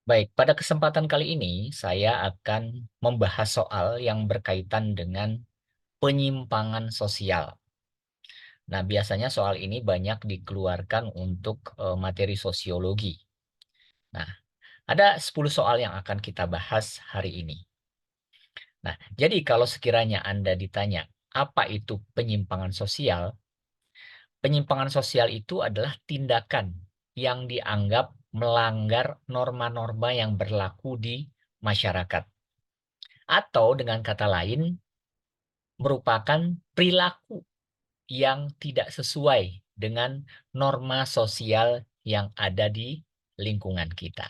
Baik, pada kesempatan kali ini saya akan membahas soal yang berkaitan dengan penyimpangan sosial. Nah, biasanya soal ini banyak dikeluarkan untuk materi sosiologi. Nah, ada 10 soal yang akan kita bahas hari ini. Nah, jadi kalau sekiranya Anda ditanya, apa itu penyimpangan sosial? Penyimpangan sosial itu adalah tindakan yang dianggap melanggar norma-norma yang berlaku di masyarakat. Atau dengan kata lain, merupakan perilaku yang tidak sesuai dengan norma sosial yang ada di lingkungan kita.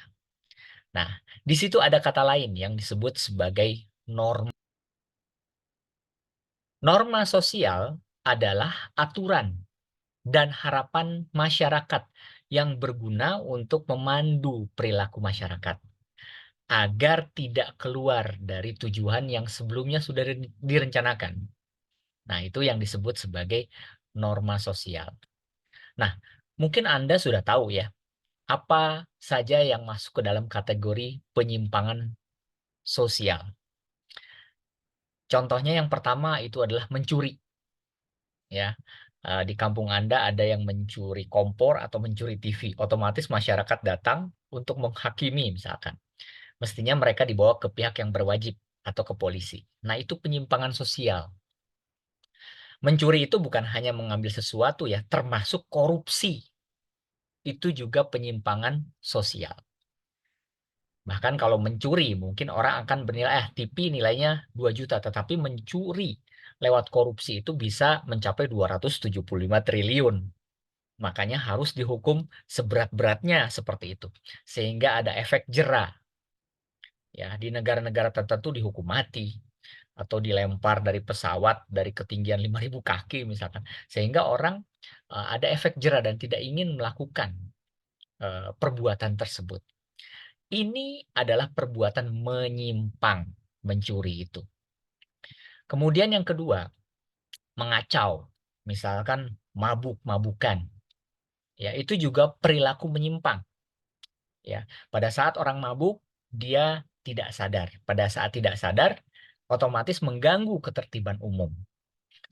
Nah, di situ ada kata lain yang disebut sebagai norma. Norma sosial adalah aturan dan harapan masyarakat yang berguna untuk memandu perilaku masyarakat agar tidak keluar dari tujuan yang sebelumnya sudah direncanakan. Nah, itu yang disebut sebagai norma sosial. Nah, mungkin Anda sudah tahu ya, apa saja yang masuk ke dalam kategori penyimpangan sosial. Contohnya yang pertama itu adalah mencuri, ya. Di kampung Anda ada yang mencuri kompor atau mencuri TV, otomatis masyarakat datang untuk menghakimi misalkan. Mestinya mereka dibawa ke pihak yang berwajib atau ke polisi. Nah, itu penyimpangan sosial. Mencuri itu bukan hanya mengambil sesuatu ya, termasuk korupsi. Itu juga penyimpangan sosial. Bahkan kalau mencuri, mungkin orang akan bernilai, TV nilainya 2 juta, tetapi mencuri lewat korupsi itu bisa mencapai 275 triliun. Makanya harus dihukum seberat-beratnya seperti itu. Sehingga ada efek jera. Ya, di negara-negara tertentu dihukum mati atau dilempar dari pesawat dari ketinggian 5.000 kaki misalkan. Sehingga orang ada efek jera dan tidak ingin melakukan perbuatan tersebut. Ini adalah perbuatan menyimpang, mencuri itu. Kemudian yang kedua, mengacau. Misalkan mabuk-mabukan. Ya, itu juga perilaku menyimpang. Ya, pada saat orang mabuk, dia tidak sadar. Pada saat tidak sadar, otomatis mengganggu ketertiban umum.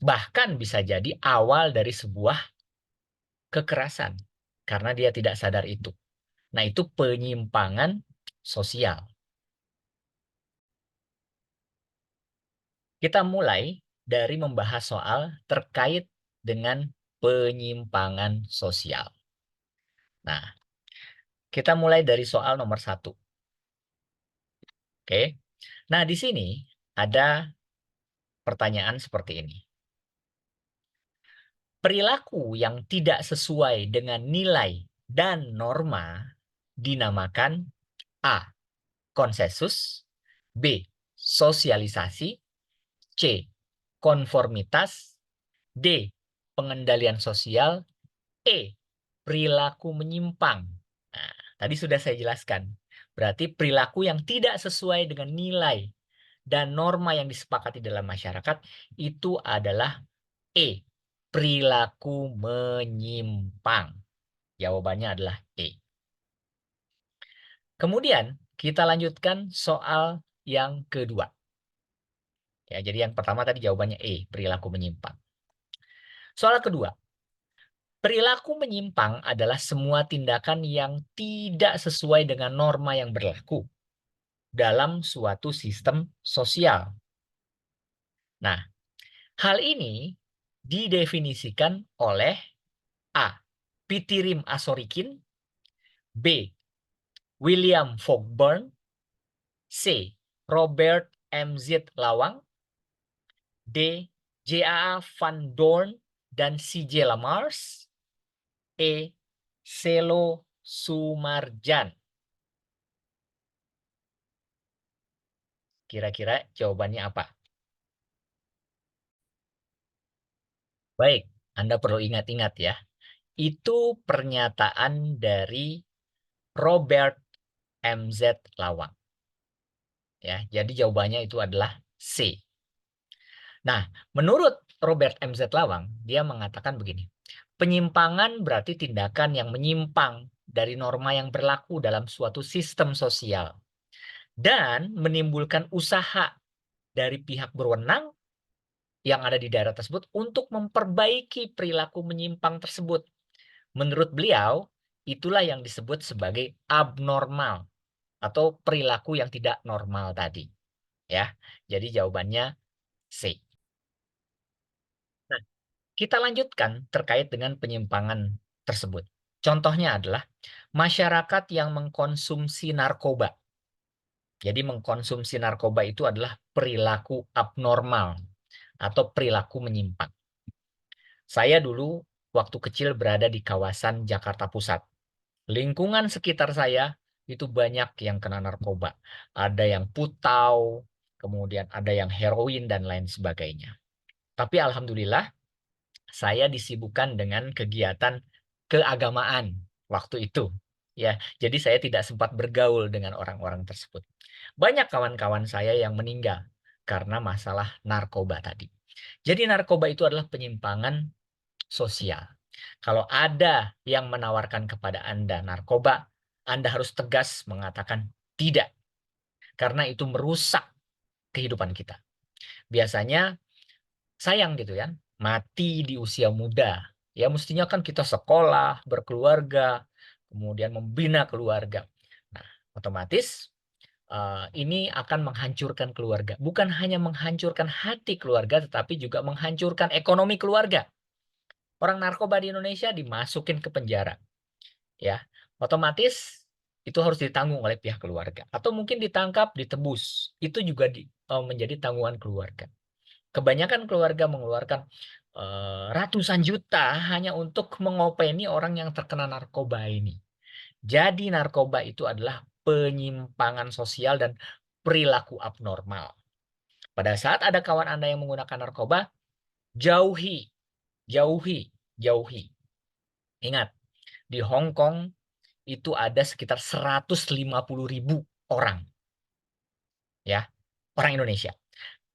Bahkan bisa jadi awal dari sebuah kekerasan karena dia tidak sadar itu. Nah, itu penyimpangan sosial. Kita mulai dari membahas soal terkait dengan penyimpangan sosial. Nah, kita mulai dari soal nomor 1. Oke. Nah, di sini ada pertanyaan seperti ini. Perilaku yang tidak sesuai dengan nilai dan norma dinamakan A. Konsensus, B. Sosialisasi, C. Konformitas, D. Pengendalian sosial, E. Perilaku menyimpang. Nah, tadi sudah saya jelaskan. Berarti perilaku yang tidak sesuai dengan nilai dan norma yang disepakati dalam masyarakat itu adalah E. Perilaku menyimpang. Jawabannya adalah E. Kemudian kita lanjutkan soal yang kedua. Ya, jadi yang pertama tadi jawabannya E, perilaku menyimpang. Soal kedua, perilaku menyimpang adalah semua tindakan yang tidak sesuai dengan norma yang berlaku dalam suatu sistem sosial. Nah, hal ini didefinisikan oleh A. Pitirim Asorikin, B. William Fogburn, C. Robert M.Z. Lawang, D. J.A.A. Van Dorn dan C.J. Lamars, E. Selo Sumarjan. Kira-kira jawabannya apa? Baik, Anda perlu ingat-ingat ya. Itu pernyataan dari Robert M.Z. Lawang. Ya, jadi jawabannya itu adalah C. Nah, menurut Robert M.Z. Lawang, dia mengatakan begini. Penyimpangan berarti tindakan yang menyimpang dari norma yang berlaku dalam suatu sistem sosial dan menimbulkan usaha dari pihak berwenang yang ada di daerah tersebut untuk memperbaiki perilaku menyimpang tersebut. Menurut beliau, itulah yang disebut sebagai abnormal atau perilaku yang tidak normal tadi. Ya, jadi jawabannya C. Nah, kita lanjutkan terkait dengan penyimpangan tersebut. Contohnya adalah masyarakat yang mengkonsumsi narkoba. Jadi mengkonsumsi narkoba itu adalah perilaku abnormal atau perilaku menyimpang. Saya dulu waktu kecil berada di kawasan Jakarta Pusat. Lingkungan sekitar saya itu banyak yang kena narkoba. Ada yang putau, kemudian ada yang heroin dan lain sebagainya. Tapi alhamdulillah saya disibukkan dengan kegiatan keagamaan waktu itu. Ya, jadi saya tidak sempat bergaul dengan orang-orang tersebut. Banyak kawan-kawan saya yang meninggal karena masalah narkoba tadi. Jadi narkoba itu adalah penyimpangan sosial. Kalau ada yang menawarkan kepada Anda narkoba, Anda harus tegas mengatakan tidak, karena itu merusak kehidupan kita. Biasanya sayang gitu ya, mati di usia muda. Ya mestinya kan kita sekolah, berkeluarga, kemudian membina keluarga. Nah, otomatis ini akan menghancurkan keluarga. Bukan hanya menghancurkan hati keluarga, tetapi juga menghancurkan ekonomi keluarga. Orang narkoba di Indonesia dimasukin ke penjara, ya. Otomatis itu harus ditanggung oleh pihak keluarga. Atau mungkin ditangkap, ditebus. Itu juga menjadi tanggungan keluarga. Kebanyakan keluarga mengeluarkan ratusan juta hanya untuk mengopeni orang yang terkena narkoba ini. Jadi narkoba itu adalah penyimpangan sosial dan perilaku abnormal. Pada saat ada kawan Anda yang menggunakan narkoba, jauhi, jauhi, jauhi. Ingat, di Hong Kong itu ada sekitar 150.000 orang, ya, orang Indonesia.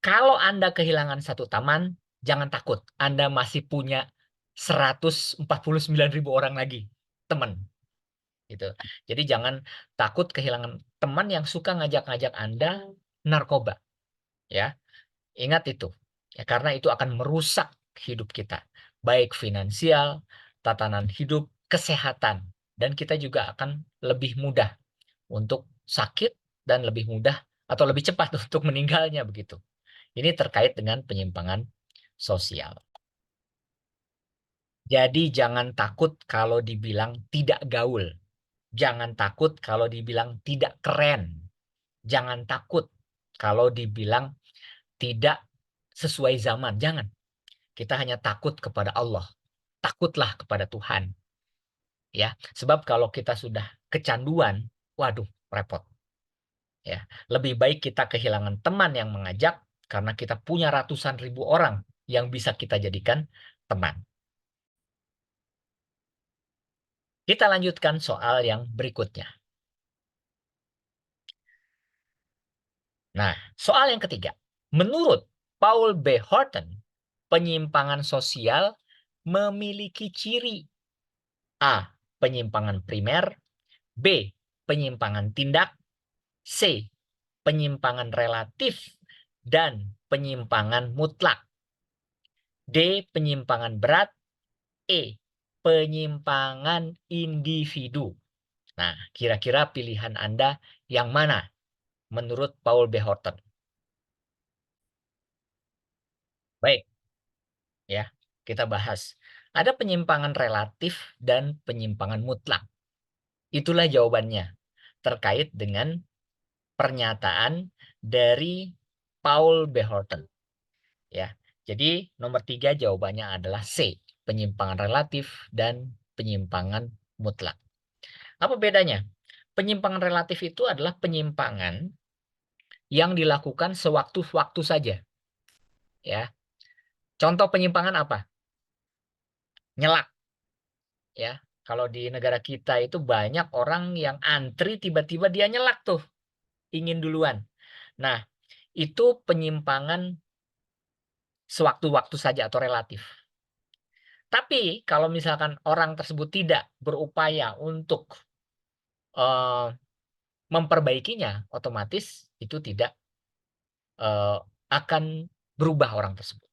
Kalau Anda kehilangan satu teman, jangan takut. Anda masih punya 149.000 orang lagi teman. Gitu. Jadi jangan takut kehilangan teman yang suka ngajak-ngajak Anda narkoba. Ya, ingat itu. Ya, karena itu akan merusak hidup kita. Baik finansial, tatanan hidup, kesehatan. Dan kita juga akan lebih mudah untuk sakit dan lebih mudah atau lebih cepat untuk meninggalnya begitu. Ini terkait dengan penyimpangan sosial. Jadi jangan takut kalau dibilang tidak gaul. Jangan takut kalau dibilang tidak keren. Jangan takut kalau dibilang tidak sesuai zaman. Jangan. Kita hanya takut kepada Allah. Takutlah kepada Tuhan. Ya, sebab kalau kita sudah kecanduan, waduh, repot. Ya, lebih baik kita kehilangan teman yang mengajak karena kita punya ratusan ribu orang yang bisa kita jadikan teman. Kita lanjutkan soal yang berikutnya. Nah, soal yang ketiga. Menurut Paul B. Horton, penyimpangan sosial memiliki ciri A. Penyimpangan primer, B. Penyimpangan tindak, C. Penyimpangan relatif, dan penyimpangan mutlak. D. Penyimpangan berat, E. Penyimpangan individu. Nah, kira-kira pilihan Anda yang mana menurut Paul B. Horton? Baik, ya, kita bahas. Ada penyimpangan relatif dan penyimpangan mutlak. Itulah jawabannya terkait dengan pernyataan dari Paul B. Horton. Ya, jadi nomor 3 jawabannya adalah C, penyimpangan relatif dan penyimpangan mutlak. Apa bedanya? Penyimpangan relatif itu adalah penyimpangan yang dilakukan sewaktu-waktu saja. Ya, contoh penyimpangan apa? Nyelak. Ya, kalau di negara kita itu banyak orang yang antri tiba-tiba dia nyelak tuh, ingin duluan. Nah, itu penyimpangan sewaktu-waktu saja atau relatif. Tapi kalau misalkan orang tersebut tidak berupaya untuk eee, memperbaikinya, otomatis itu tidak akan berubah orang tersebut.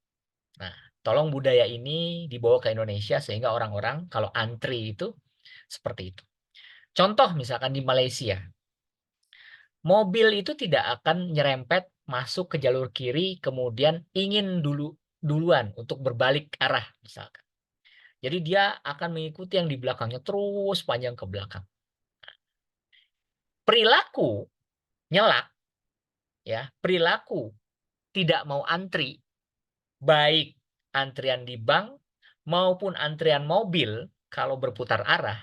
Nah, tolong budaya ini dibawa ke Indonesia sehingga orang-orang kalau antri itu seperti itu. Contoh misalkan di Malaysia, mobil itu tidak akan nyerempet masuk ke jalur kiri kemudian ingin duluan untuk berbalik arah misalkan. Jadi dia akan mengikuti yang di belakangnya terus panjang ke belakang. Perilaku nyelak ya, perilaku tidak mau antri, baik antrian di bank maupun antrian mobil kalau berputar arah,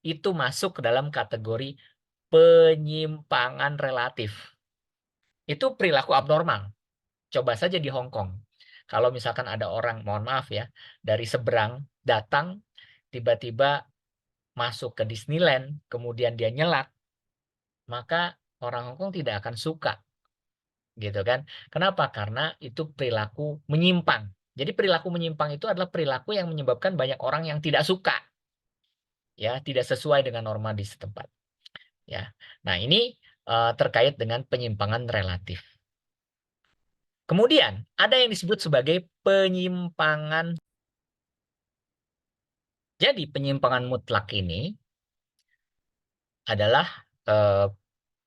itu masuk ke dalam kategori penyimpangan relatif. Itu perilaku abnormal. Coba saja di Hong Kong. Kalau misalkan ada orang, mohon maaf ya, dari seberang datang, tiba-tiba masuk ke Disneyland, kemudian dia nyelak, maka orang Hong Kong tidak akan suka. Gitu kan. Kenapa? Karena itu perilaku menyimpang. Jadi perilaku menyimpang itu adalah perilaku yang menyebabkan banyak orang yang tidak suka. Ya, tidak sesuai dengan norma di setempat. Ya. Nah, ini terkait dengan penyimpangan relatif. Kemudian, ada yang disebut sebagai penyimpangan. Jadi, penyimpangan mutlak ini adalah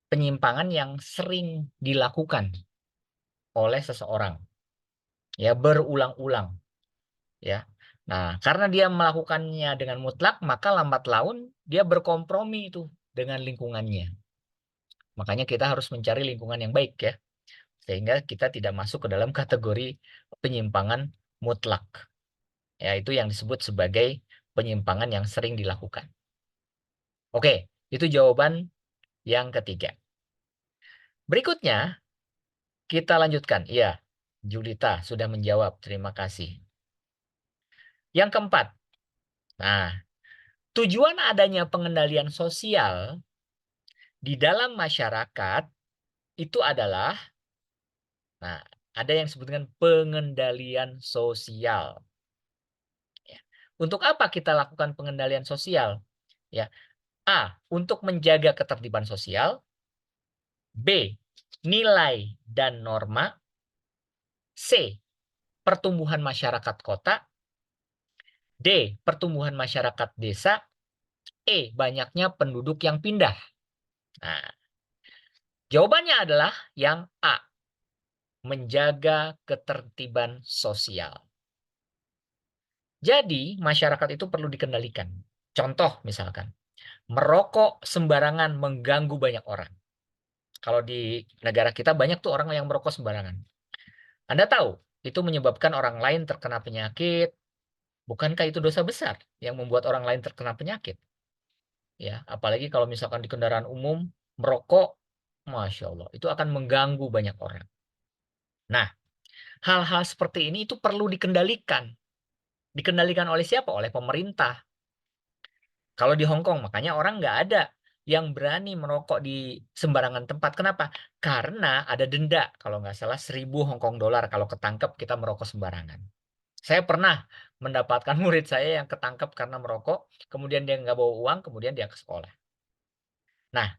penyimpangan yang sering dilakukan oleh seseorang. Ya, berulang-ulang. Ya. Nah, karena dia melakukannya dengan mutlak, maka lambat laun dia berkompromi itu dengan lingkungannya. Makanya kita harus mencari lingkungan yang baik ya, sehingga kita tidak masuk ke dalam kategori penyimpangan mutlak. Ya, itu yang disebut sebagai penyimpangan yang sering dilakukan. Oke, itu jawaban yang ketiga. Berikutnya, kita lanjutkan. Iya, Julita sudah menjawab. Terima kasih. Yang keempat. Nah, tujuan adanya pengendalian sosial di dalam masyarakat itu adalah, nah, ada yang disebut dengan pengendalian sosial. Ya. Untuk apa kita lakukan pengendalian sosial? Ya, A, untuk menjaga ketertiban sosial. B, nilai dan norma. C, pertumbuhan masyarakat kota. D, pertumbuhan masyarakat desa. E, banyaknya penduduk yang pindah. Nah, jawabannya adalah yang A, menjaga ketertiban sosial. Jadi, masyarakat itu perlu dikendalikan. Contoh misalkan, merokok sembarangan mengganggu banyak orang. Kalau di negara kita banyak tuh orang yang merokok sembarangan. Anda tahu, itu menyebabkan orang lain terkena penyakit. Bukankah itu dosa besar yang membuat orang lain terkena penyakit? Ya, apalagi kalau misalkan di kendaraan umum merokok, Masya Allah, itu akan mengganggu banyak orang. Nah, hal-hal seperti ini itu perlu dikendalikan. Dikendalikan oleh siapa? Oleh pemerintah. Kalau di Hong Kong, makanya orang nggak ada yang berani merokok di sembarangan tempat. Kenapa? Karena ada denda, kalau nggak salah 1.000 Hong Kong dolar kalau ketangkep kita merokok sembarangan. Saya pernah mendapatkan murid saya yang ketangkep karena merokok, kemudian dia nggak bawa uang, kemudian dia ke sekolah. Nah,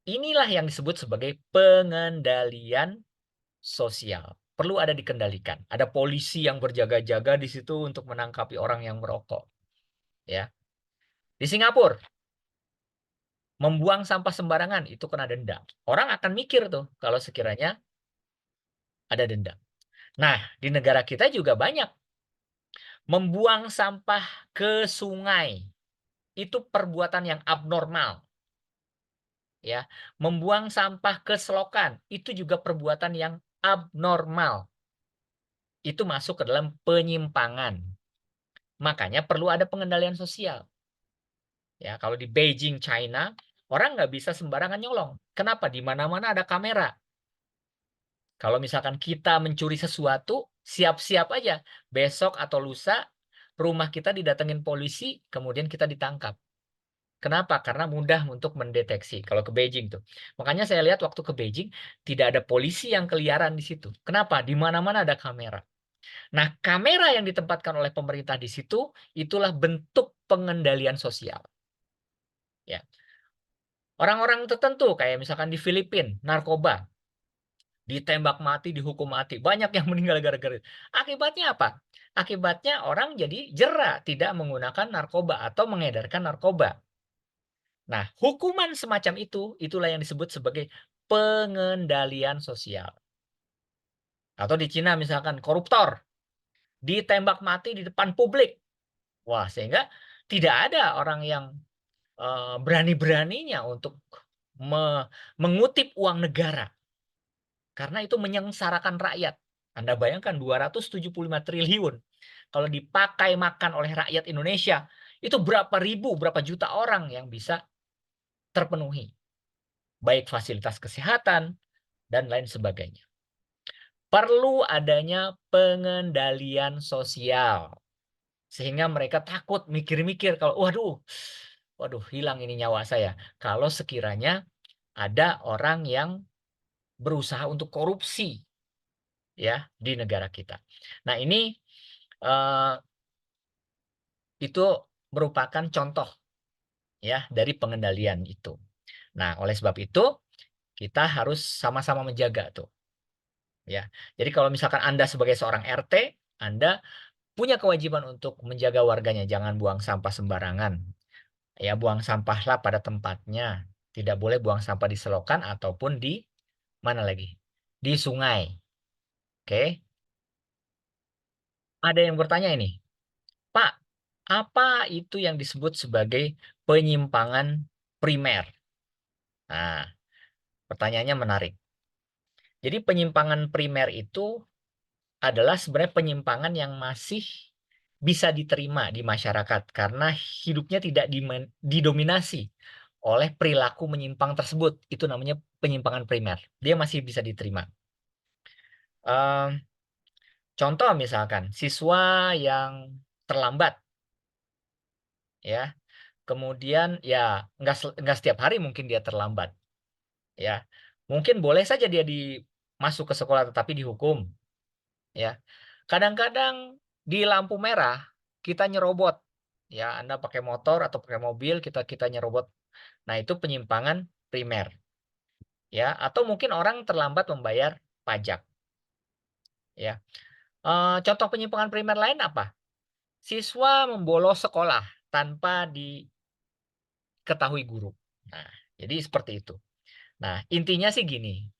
inilah yang disebut sebagai pengendalian sosial. Perlu ada dikendalikan. Ada polisi yang berjaga-jaga di situ untuk menangkapi orang yang merokok. Ya. Di Singapura, membuang sampah sembarangan itu kena denda. Orang akan mikir tuh kalau sekiranya ada denda. Nah, di negara kita juga banyak. Membuang sampah ke sungai itu perbuatan yang abnormal. Ya, membuang sampah ke selokan itu juga perbuatan yang abnormal. Itu masuk ke dalam penyimpangan. Makanya perlu ada pengendalian sosial. Ya, kalau di Beijing, China, orang nggak bisa sembarangan nyolong. Kenapa? Di mana-mana ada kamera. Kalau misalkan kita mencuri sesuatu, siap-siap aja. Besok atau lusa, rumah kita didatengin polisi, kemudian kita ditangkap. Kenapa? Karena mudah untuk mendeteksi. Kalau ke Beijing tuh. Makanya saya lihat waktu ke Beijing, tidak ada polisi yang keliaran di situ. Kenapa? Di mana-mana ada kamera. Nah, kamera yang ditempatkan oleh pemerintah di situ, itulah bentuk pengendalian sosial. Ya. Orang-orang tertentu kayak misalkan di Filipina, narkoba, ditembak mati, dihukum mati. Banyak yang meninggal gara-gara itu. Akibatnya apa? Akibatnya orang jadi jera tidak menggunakan narkoba atau mengedarkan narkoba. Nah, hukuman semacam itu, itulah yang disebut sebagai pengendalian sosial. Atau di Cina misalkan koruptor, ditembak mati di depan publik. Wah, sehingga tidak ada orang yang berani-beraninya untuk mengutip uang negara. Karena itu menyengsarakan rakyat. Anda bayangkan 275 triliun. Kalau dipakai makan oleh rakyat Indonesia, itu berapa ribu, berapa juta orang yang bisa terpenuhi. Baik fasilitas kesehatan, dan lain sebagainya. Perlu adanya pengendalian sosial. Sehingga mereka takut mikir-mikir kalau, waduh, hilang ini nyawa saya. Kalau sekiranya ada orang yang berusaha untuk korupsi ya di negara kita. Nah, ini eh, itu merupakan contoh ya dari pengendalian itu. Nah, oleh sebab itu kita harus sama-sama menjaga tuh ya. Jadi kalau misalkan Anda sebagai seorang RT, Anda punya kewajiban untuk menjaga warganya, jangan buang sampah sembarangan. Ya, buang sampahlah pada tempatnya. Tidak boleh buang sampah di selokan ataupun di mana lagi? Di sungai. Oke. Ada yang bertanya ini, Pak, apa itu yang disebut sebagai penyimpangan primer? Nah, pertanyaannya menarik. Jadi penyimpangan primer itu adalah sebenarnya penyimpangan yang masih bisa diterima di masyarakat karena hidupnya tidak didominasi oleh perilaku menyimpang tersebut. Itu namanya penyimpangan primer. Dia masih bisa diterima. Ehm, Contoh misalkan siswa yang terlambat, ya, kemudian ya nggak setiap hari mungkin dia terlambat, ya, mungkin boleh saja dia masuk ke sekolah tetapi dihukum, ya. Kadang-kadang di lampu merah kita nyerobot, ya, Anda pakai motor atau pakai mobil kita nyerobot. Nah, itu penyimpangan primer, ya, atau mungkin orang terlambat membayar pajak, ya. Contoh penyimpangan primer lain apa? Siswa membolos sekolah tanpa diketahui guru. Nah, jadi seperti itu. Nah, intinya sih gini,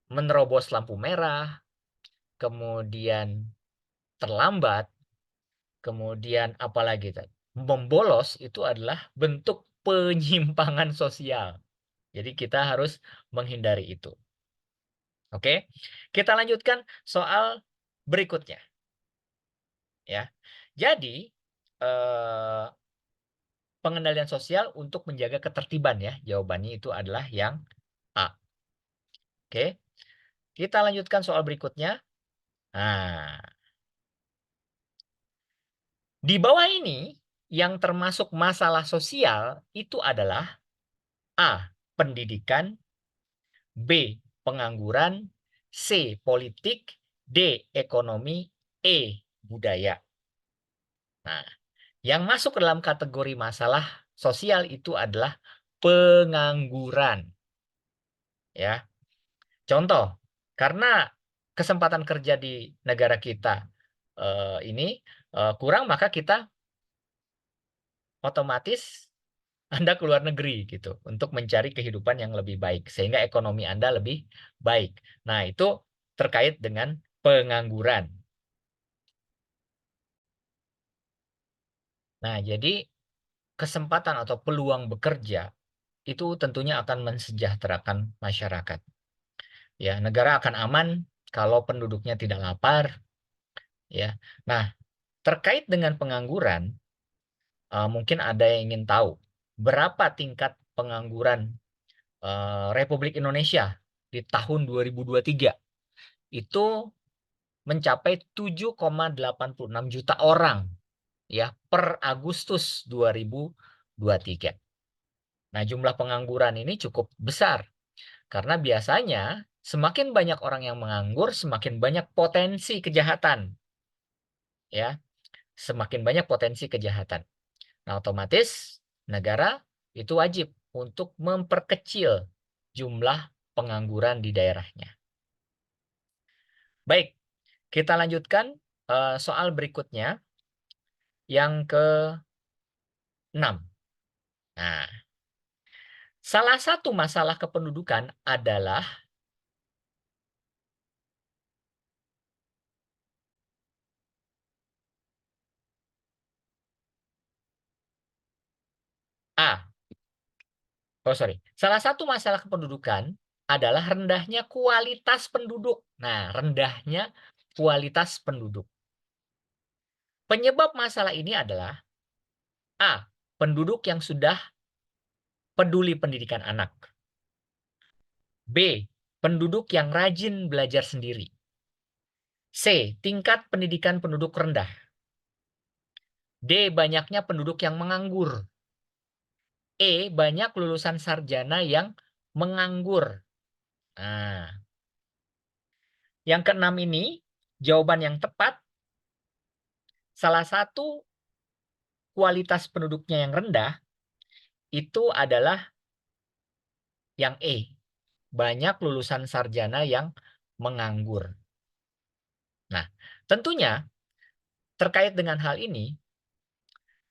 menerobos lampu merah, kemudian terlambat, kemudian apalagi tadi, membolos itu adalah bentuk penyimpangan sosial. Jadi kita harus menghindari itu. Oke, kita lanjutkan soal berikutnya. Ya, jadi eh, pengendalian sosial untuk menjaga ketertiban ya. Jawabannya itu adalah yang A. Oke. Kita lanjutkan soal berikutnya. Nah, di bawah ini yang termasuk masalah sosial itu adalah A. Pendidikan, B. Pengangguran, C. Politik, D. Ekonomi, E. Budaya. Nah, yang masuk ke dalam kategori masalah sosial itu adalah pengangguran. Ya, contoh, karena kesempatan kerja di negara kita ini kurang, maka kita otomatis Anda ke luar negeri gitu untuk mencari kehidupan yang lebih baik sehingga ekonomi Anda lebih baik. Nah, itu terkait dengan pengangguran. Nah, jadi kesempatan atau peluang bekerja itu tentunya akan mensejahterakan masyarakat. Ya, negara akan aman kalau penduduknya tidak lapar, ya. Nah, terkait dengan pengangguran, mungkin ada yang ingin tahu berapa tingkat pengangguran Republik Indonesia di tahun 2023. Itu mencapai 7,86 juta orang ya per Agustus 2023. Nah, jumlah pengangguran ini cukup besar karena biasanya semakin banyak orang yang menganggur, semakin banyak potensi kejahatan ya, semakin banyak potensi kejahatan. Nah, otomatis negara itu wajib untuk memperkecil jumlah pengangguran di daerahnya. Baik, kita lanjutkan soal berikutnya yang ke-6. Nah, salah satu masalah kependudukan adalah A. Salah satu masalah kependudukan adalah rendahnya kualitas penduduk. Nah, rendahnya kualitas penduduk. Penyebab masalah ini adalah A. Penduduk yang sudah peduli pendidikan anak. B. Penduduk yang rajin belajar sendiri. C. Tingkat pendidikan penduduk rendah. D. Banyaknya penduduk yang menganggur. E. Banyak lulusan sarjana yang menganggur. Nah, yang keenam ini, jawaban yang tepat, salah satu kualitas penduduknya yang rendah, itu adalah yang E. Banyak lulusan sarjana yang menganggur. Nah, tentunya terkait dengan hal ini,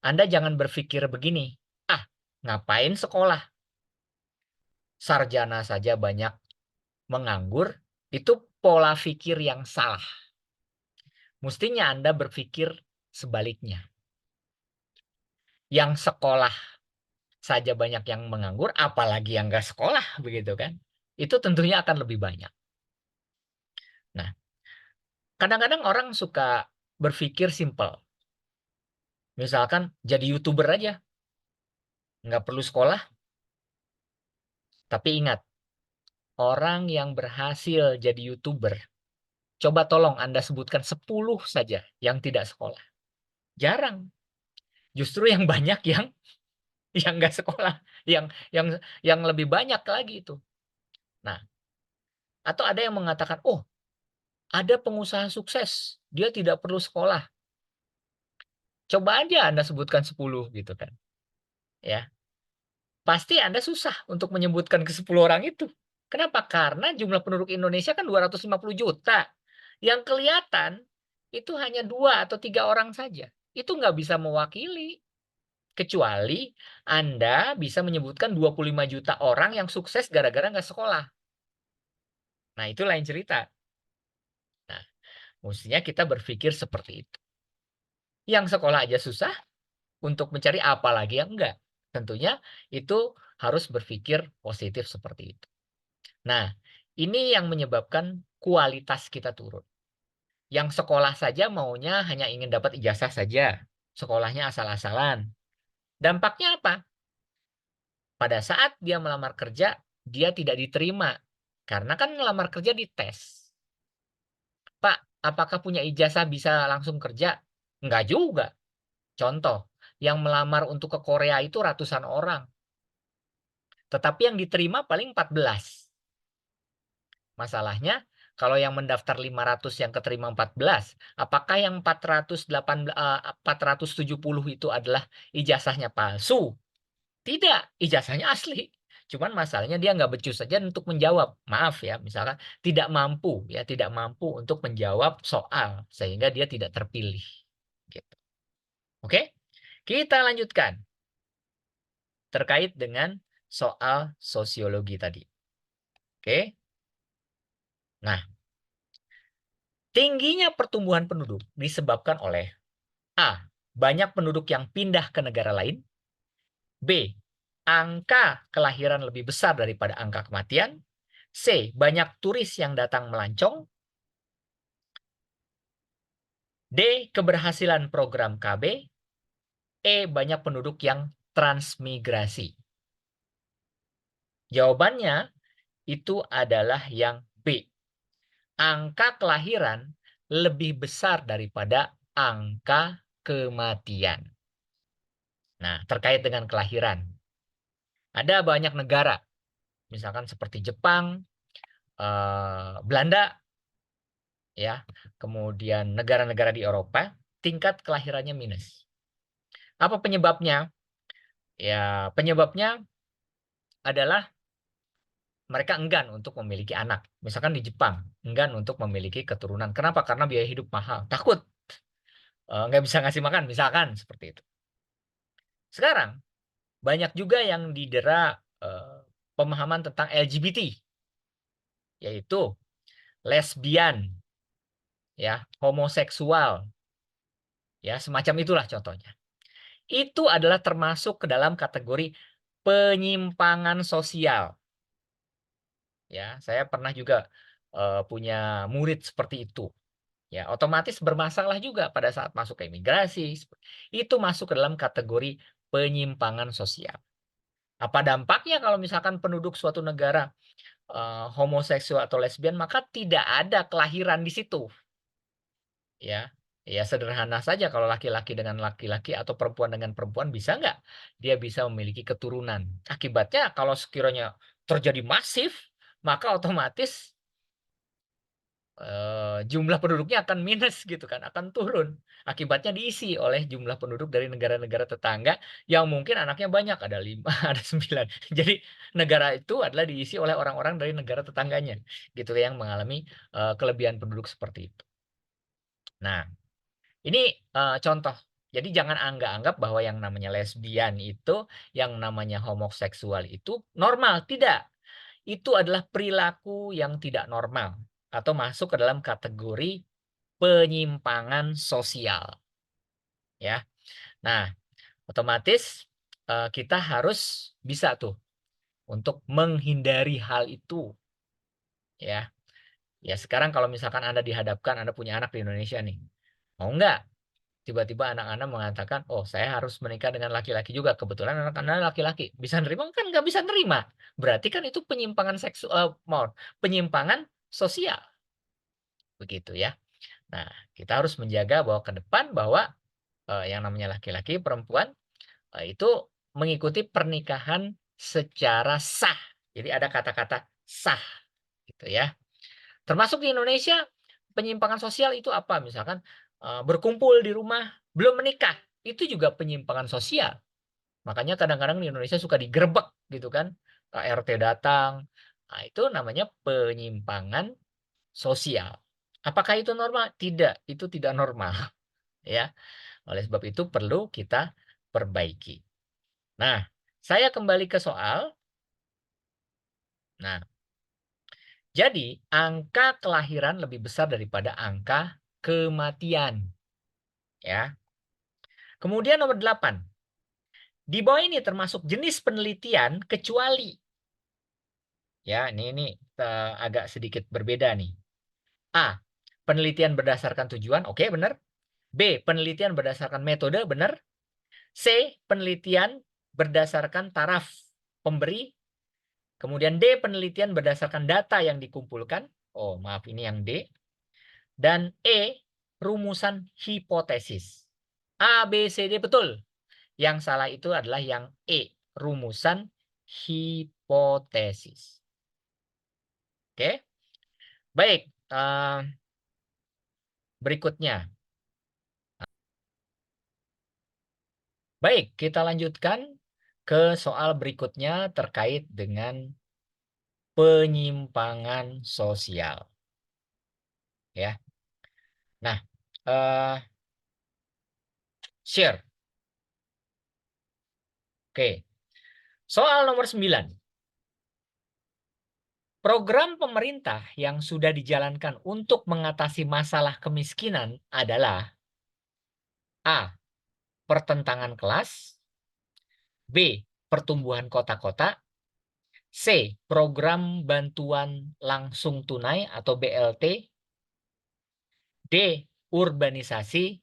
Anda jangan berpikir begini, ah, ngapain sekolah? Sarjana saja banyak menganggur, itu pola pikir yang salah. Mestinya Anda berpikir sebaliknya. Yang sekolah saja banyak yang menganggur, apalagi yang nggak sekolah, begitu kan? Itu tentunya akan lebih banyak. Nah, kadang-kadang orang suka berpikir simpel. Misalkan jadi YouTuber aja, nggak perlu sekolah. Tapi ingat, orang yang berhasil jadi YouTuber, coba tolong Anda sebutkan 10 saja yang tidak sekolah. Jarang. Justru yang banyak yang nggak sekolah, yang lebih banyak lagi itu. Nah, atau ada yang mengatakan, oh, ada pengusaha sukses, dia tidak perlu sekolah. Coba aja Anda sebutkan 10 gitu kan. Ya. Pasti Anda susah untuk menyebutkan ke 10 orang itu. Kenapa? Karena jumlah penduduk Indonesia kan 250 juta. Yang kelihatan itu hanya 2 atau 3 orang saja. Itu nggak bisa mewakili. Kecuali Anda bisa menyebutkan 25 juta orang yang sukses gara-gara nggak sekolah. Nah, itu lain cerita. Nah, mestinya kita berpikir seperti itu. Yang sekolah aja susah, untuk mencari apa lagi yang enggak. Tentunya itu harus berpikir positif seperti itu. Nah, ini yang menyebabkan kualitas kita turun. Yang sekolah saja maunya hanya ingin dapat ijazah saja. Sekolahnya asal-asalan. Dampaknya apa? Pada saat dia melamar kerja, dia tidak diterima. Karena kan melamar kerja dites. Pak, apakah punya ijazah bisa langsung kerja? Enggak juga. Contoh, yang melamar untuk ke Korea itu ratusan orang. Tetapi yang diterima paling 14. Masalahnya, kalau yang mendaftar 500 yang keterima 14, apakah yang 470 itu adalah ijazahnya palsu? Tidak, ijazahnya asli. Cuman masalahnya dia nggak becus saja untuk menjawab. Maaf ya, misalkan tidak mampu untuk menjawab soal sehingga dia tidak terpilih. Gitu. Oke, kita lanjutkan terkait dengan soal sosiologi tadi. Oke. Nah, tingginya pertumbuhan penduduk disebabkan oleh A. Banyak penduduk yang pindah ke negara lain. B. Angka kelahiran lebih besar daripada angka kematian. C. Banyak turis yang datang melancong. D. Keberhasilan program KB. E. Banyak penduduk yang transmigrasi. Jawabannya itu adalah yang B. Angka kelahiran lebih besar daripada angka kematian. Nah, terkait dengan kelahiran. Ada banyak negara, misalkan seperti Jepang, Belanda, ya, kemudian negara-negara di Eropa, tingkat kelahirannya minus. Apa penyebabnya? Ya, penyebabnya adalah mereka enggan untuk memiliki anak. Misalkan di Jepang, enggan untuk memiliki keturunan. Kenapa? Karena biaya hidup mahal. Takut nggak bisa ngasih makan, misalkan seperti itu. Sekarang, banyak juga yang didera pemahaman tentang LGBT, yaitu lesbian, ya, homoseksual, ya, semacam itulah contohnya. Itu adalah termasuk ke dalam kategori penyimpangan sosial. Ya, saya pernah juga punya murid seperti itu. Ya, otomatis bermasalah juga pada saat masuk ke imigrasi. Itu masuk ke dalam kategori penyimpangan sosial. Apa dampaknya kalau misalkan penduduk suatu negara homoseksual atau lesbian, maka tidak ada kelahiran di situ. Ya, ya sederhana saja kalau laki-laki dengan laki-laki atau perempuan dengan perempuan bisa nggak dia bisa memiliki keturunan. Akibatnya kalau sekiranya terjadi masif, maka otomatis jumlah penduduknya akan minus gitu kan, akan turun. Akibatnya diisi oleh jumlah penduduk dari negara-negara tetangga yang mungkin anaknya banyak, ada 5, ada 9. Jadi negara itu adalah diisi oleh orang-orang dari negara tetangganya, gitu yang mengalami kelebihan penduduk seperti itu. Nah, ini contoh. Jadi jangan anggap bahwa yang namanya lesbian itu, yang namanya homoseksual itu normal, tidak. Itu adalah perilaku yang tidak normal atau masuk ke dalam kategori penyimpangan sosial, ya. Nah, otomatis kita harus bisa tuh untuk menghindari hal itu, ya. Ya sekarang kalau misalkan Anda dihadapkan, Anda punya anak di Indonesia nih, mau nggak tiba-tiba anak-anak mengatakan, oh saya harus menikah dengan laki-laki juga, kebetulan anak Anda laki-laki, bisa nerima? Kan nggak bisa nerima, berarti kan itu penyimpangan seksual, penyimpangan sosial, begitu ya. Nah, kita harus menjaga bahwa ke depan bahwa yang namanya laki-laki, perempuan itu mengikuti pernikahan secara sah. Jadi ada kata-kata sah, gitu ya. Termasuk di Indonesia, penyimpangan sosial itu apa? Misalkan berkumpul di rumah belum menikah, itu juga penyimpangan sosial. Makanya kadang-kadang di Indonesia suka digerebek gitu kan, KRT datang. Nah, itu namanya penyimpangan sosial. Apakah itu normal? Tidak, itu tidak normal, ya. Oleh sebab itu perlu kita perbaiki. Nah, saya kembali ke soal. Nah, jadi angka kelahiran lebih besar daripada angka kematian, ya. Kemudian nomor 8. Di bawah ini termasuk jenis penelitian kecuali. Ya, ini agak sedikit berbeda nih. A. Penelitian berdasarkan tujuan, oke, benar. B. Penelitian berdasarkan metode, benar. C. Penelitian berdasarkan taraf pemberi. Kemudian D. Penelitian berdasarkan data yang dikumpulkan. Oh, maaf, ini yang D. Dan E. Rumusan hipotesis. A, B, C, D, betul. Yang salah itu adalah yang E. Rumusan hipotesis. Oke. Baik. Berikutnya. Baik, kita lanjutkan ke soal berikutnya terkait dengan penyimpangan sosial. Ya. Nah, share. Oke. Soal nomor 9. Program pemerintah yang sudah dijalankan untuk mengatasi masalah kemiskinan adalah A. Pertentangan kelas, B. Pertumbuhan kota-kota, C. Program bantuan langsung tunai atau BLT, D. Urbanisasi,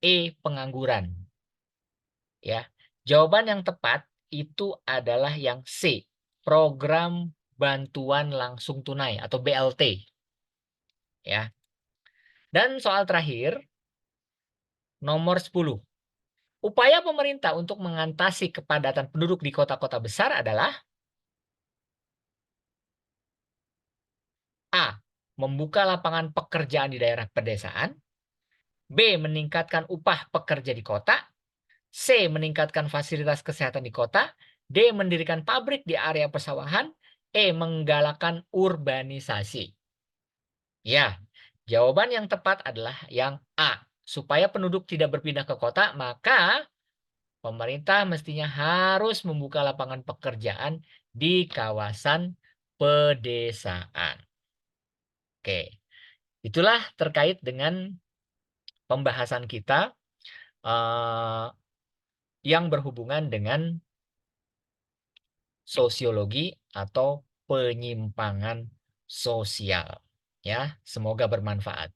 E. Pengangguran. Ya, jawaban yang tepat itu adalah yang C. Program bantuan langsung tunai atau BLT. Ya. Dan soal terakhir, nomor 10. Upaya pemerintah untuk mengatasi kepadatan penduduk di kota-kota besar adalah A. Membuka lapangan pekerjaan di daerah pedesaan, B. Meningkatkan upah pekerja di kota, C. Meningkatkan fasilitas kesehatan di kota, D. Mendirikan pabrik di area persawahan. E. Menggalakkan urbanisasi. Ya, jawaban yang tepat adalah yang A. Supaya penduduk tidak berpindah ke kota, maka pemerintah mestinya harus membuka lapangan pekerjaan di kawasan pedesaan. Oke, itulah terkait dengan pembahasan kita eh, yang berhubungan dengan sosiologi atau penyimpangan sosial. Ya, semoga bermanfaat.